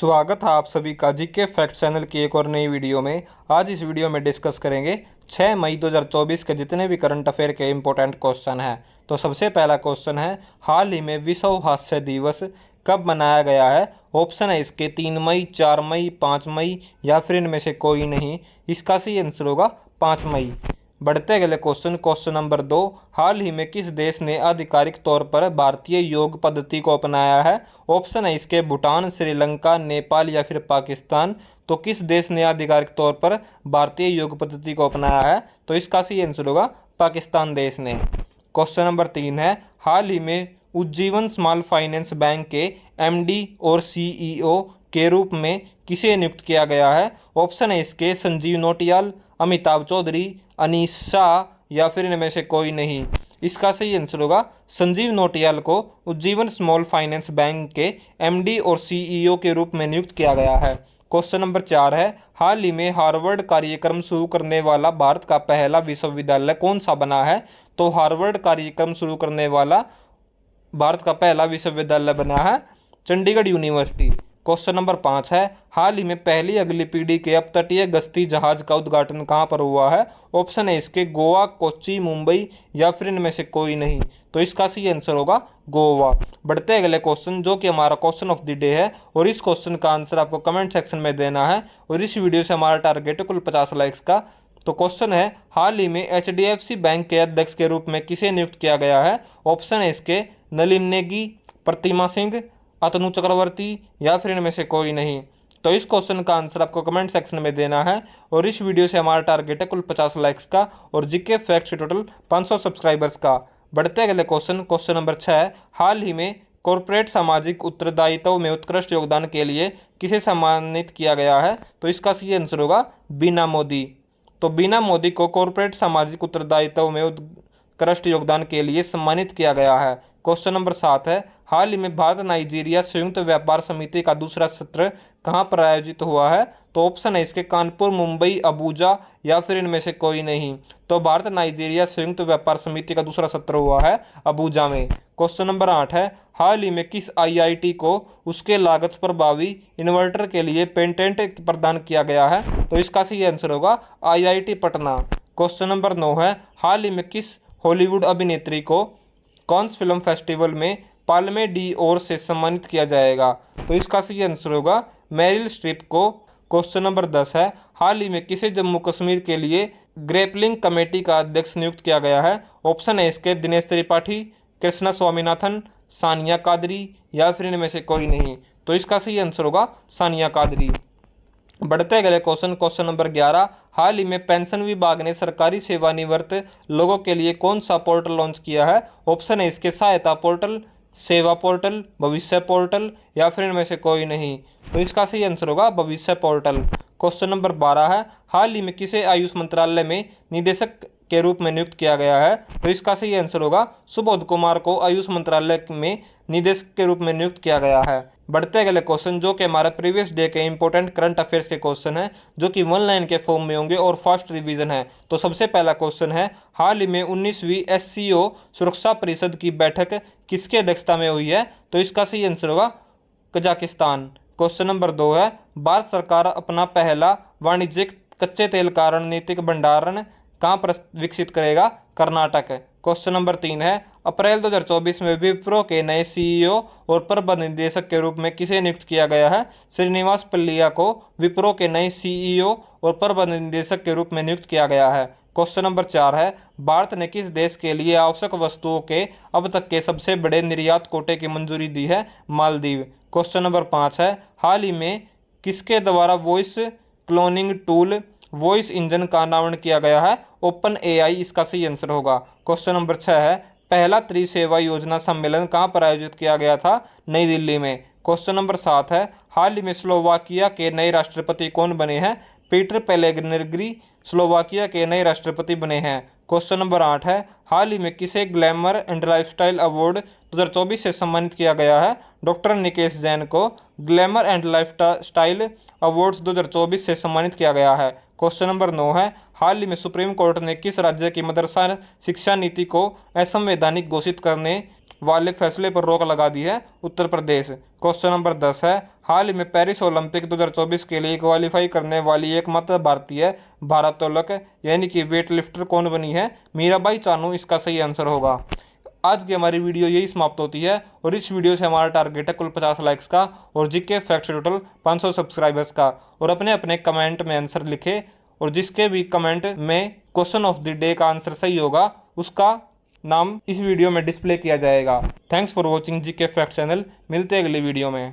स्वागत है आप सभी का जीके फैक्ट चैनल की एक और नई वीडियो में। आज इस वीडियो में डिस्कस करेंगे 6 मई 2024 के जितने भी करंट अफेयर के इम्पोर्टेंट क्वेश्चन हैं। तो सबसे पहला क्वेश्चन है, हाल ही में विश्व हास्य दिवस कब मनाया गया है? ऑप्शन है इसके 3 मई, 4 मई, 5 मई या फिर इनमें से कोई नहीं। इसका सही आंसर होगा 5 मई। बढ़ते अगले क्वेश्चन नंबर 2, हाल ही में किस देश ने आधिकारिक तौर पर भारतीय योग पद्धति को अपनाया है? ऑप्शन है इसके भूटान, श्रीलंका, नेपाल या फिर पाकिस्तान। तो किस देश ने आधिकारिक तौर पर भारतीय योग पद्धति को अपनाया है? तो इसका सही आंसर होगा पाकिस्तान देश ने। क्वेश्चन नंबर 3 है, हाल ही में उज्जीवन स्मॉल फाइनेंस बैंक के एमडी और सीईओ के रूप में किसे नियुक्त किया गया है? ऑप्शन है इसके संजीव नौटियाल, अमिताभ चौधरी, अनीश शाह या फिर इनमें से कोई नहीं। इसका सही आंसर होगा संजीव नौटियाल को उज्जीवन स्मॉल फाइनेंस बैंक के एमडी और सीईओ के रूप में नियुक्त किया गया है। क्वेश्चन नंबर 4 है, हाल ही में हार्वर्ड कार्यक्रम शुरू करने वाला भारत का पहला विश्वविद्यालय कौन सा बना है? तो हार्वर्ड कार्यक्रम शुरू करने वाला भारत का पहला विश्वविद्यालय बना है चंडीगढ़ यूनिवर्सिटी। क्वेश्चन नंबर 5 है, हाल ही में पहली अगली पीढ़ी के अपतटीय गश्ती जहाज का उद्घाटन कहाँ पर हुआ है? ऑप्शन है इसके गोवा, कोच्चि, मुंबई या फिर इनमें से कोई नहीं। तो इसका सही आंसर होगा गोवा। बढ़ते अगले क्वेश्चन, जो कि हमारा क्वेश्चन ऑफ द डे है, और इस क्वेश्चन का आंसर आपको कमेंट सेक्शन में देना है। और इस वीडियो से हमारा टारगेट है कुल 50 लाइक्स का। तो क्वेश्चन है, हाल ही में एचडीएफसी बैंक के अध्यक्ष के रूप में किसे नियुक्त किया गया है? ऑप्शन है इसके नलिन नेगी, प्रतिमा सिंह, अतनु चक्रवर्ती या फिर इनमें से कोई नहीं। तो इस क्वेश्चन का आंसर आपको कमेंट सेक्शन में देना है। और इस वीडियो से हमारा टारगेट है कुल 50 लाइक्स का और जीके फैक्ट्स के टोटल 500 सब्सक्राइबर्स का। बढ़ते अगले क्वेश्चन नंबर 6, हाल ही में कॉरपोरेट सामाजिक उत्तरदायित्व में उत्कृष्ट योगदान के लिए किसे सम्मानित किया गया है? तो इसका सही आंसर होगा बीना मोदी। तो बीना मोदी को कॉरपोरेट सामाजिक उत्तरदायित्व में उत्कृष्ट योगदान के लिए सम्मानित किया गया है। क्वेश्चन नंबर 7 है, हाल ही में भारत नाइजीरिया संयुक्त व्यापार समिति का दूसरा सत्र कहां पर आयोजित हुआ है? तो ऑप्शन है इसके कानपुर, मुंबई, अबुजा या फिर इनमें से कोई नहीं। तो भारत नाइजीरिया संयुक्त व्यापार समिति का दूसरा सत्र हुआ है अबुजा में। क्वेश्चन नंबर 8 है, हाल ही में किस आईआईटी को उसके लागत प्रभावी इन्वर्टर के लिए पेटेंट प्रदान किया गया है? तो इसका सही आंसर होगा आईआईटी पटना। क्वेश्चन नंबर 9 है, हाल ही में किस हॉलीवुड अभिनेत्री को कांस फिल्म फेस्टिवल में पाल्मे डी ओर से सम्मानित किया जाएगा? तो इसका सही आंसर होगा मेरिल स्ट्रिप को। क्वेश्चन नंबर 10 है, हाल ही में किसे जम्मू कश्मीर के लिए ग्रेपलिंग कमेटी का अध्यक्ष नियुक्त किया गया है? ऑप्शन है इसके दिनेश त्रिपाठी, कृष्णा स्वामीनाथन, सानिया कादरी या फिर इनमें से कोई नहीं। तो इसका सही आंसर होगा सानिया कादरी। बढ़ते अगले क्वेश्चन नंबर 11, हाल ही में पेंशन विभाग ने सरकारी सेवानिवृत्त लोगों के लिए कौन सा पोर्टल लॉन्च किया है? ऑप्शन है इसके सहायता पोर्टल, सेवा पोर्टल, भविष्य पोर्टल या फिर इनमें से कोई नहीं। तो इसका सही आंसर होगा भविष्य पोर्टल। क्वेश्चन नंबर 12 है, हाल ही में किसे आयुष मंत्रालय में निदेशक के रूप में नियुक्त किया गया है? तो इसका सही आंसर होगा सुबोध कुमार को आयुष मंत्रालय में निदेशक के रूप में नियुक्त किया गया है। बढ़ते अगले क्वेश्चन, जो कि हमारे प्रीवियस डे के इंपॉर्टेंट करंट अफेयर्स के क्वेश्चन है, जो कि 1 लाइन के फॉर्म में होंगे और फास्ट रिवीजन है। तो सबसे पहला क्वेश्चन है, हाल ही में 19वीं एससीओ सुरक्षा परिषद की बैठक किसके अध्यक्षता में हुई है? तो इसका सही आंसर होगा कजाकिस्तान। क्वेश्चन नंबर 2 है, भारत सरकार अपना पहला वाणिज्यिक कच्चे तेल का रणनीतिक भंडारण कहाँ पर विकसित करेगा? कर्नाटक। क्वेश्चन नंबर 3 है, अप्रैल 2024 में विप्रो के नए सीईओ और प्रबंध निदेशक के रूप में किसे नियुक्त किया गया है? श्रीनिवास पल्लिया को विप्रो के नए सीईओ और प्रबंध निदेशक के रूप में नियुक्त किया गया है। क्वेश्चन नंबर 4 है, भारत ने किस देश के लिए आवश्यक वस्तुओं के अब तक के सबसे बड़े निर्यात कोटे की मंजूरी दी है? मालदीव। क्वेश्चन नंबर 5 है, हाल ही में किसके द्वारा voice cloning tool voice engine का अनावरण किया गया है? ओपन एआई इसका सही आंसर होगा। क्वेश्चन नंबर 6 है, पहला त्रिसेवा योजना सम्मेलन कहाँ पर आयोजित किया गया था? नई दिल्ली में। क्वेश्चन नंबर 7 है, हाल ही में स्लोवाकिया के नए राष्ट्रपति कौन बने हैं? पीटर पेलेग्रिनी स्लोवाकिया के नए राष्ट्रपति बने हैं। क्वेश्चन नंबर 8 है, हाल ही में किसे ग्लैमर एंड लाइफस्टाइल अवार्ड 2024 से सम्मानित किया गया है? डॉक्टर निकेश जैन को ग्लैमर एंड लाइफस्टाइल अवार्ड्स 2024 से सम्मानित किया गया है। क्वेश्चन नंबर 9 है, हाल ही में सुप्रीम कोर्ट ने किस राज्य की मदरसा शिक्षा नीति को असंवैधानिक घोषित करने वाले फैसले पर रोक लगा दी है उत्तर प्रदेश। क्वेश्चन नंबर 10 है, हाल ही में पेरिस ओलंपिक 2024 के लिए क्वालिफाई करने वाली एकमात्र भारतीय भारोत्तोलक यानी कि वेट लिफ्टर कौन बनी है? मीराबाई चानू इसका सही आंसर होगा। आज की हमारी वीडियो यही समाप्त होती है और इस वीडियो से हमारा टारगेट है कुल 50 लाइक्स का और जीके फैक्ट्स टोटल 500 सब्सक्राइबर्स का। और अपने अपने कमेंट में आंसर लिखे और जिसके भी कमेंट में क्वेश्चन ऑफ द डे का आंसर सही होगा उसका नाम इस वीडियो में डिस्प्ले किया जाएगा। Thanks for watching GK fact channel. मिलते हैं अगली वीडियो में।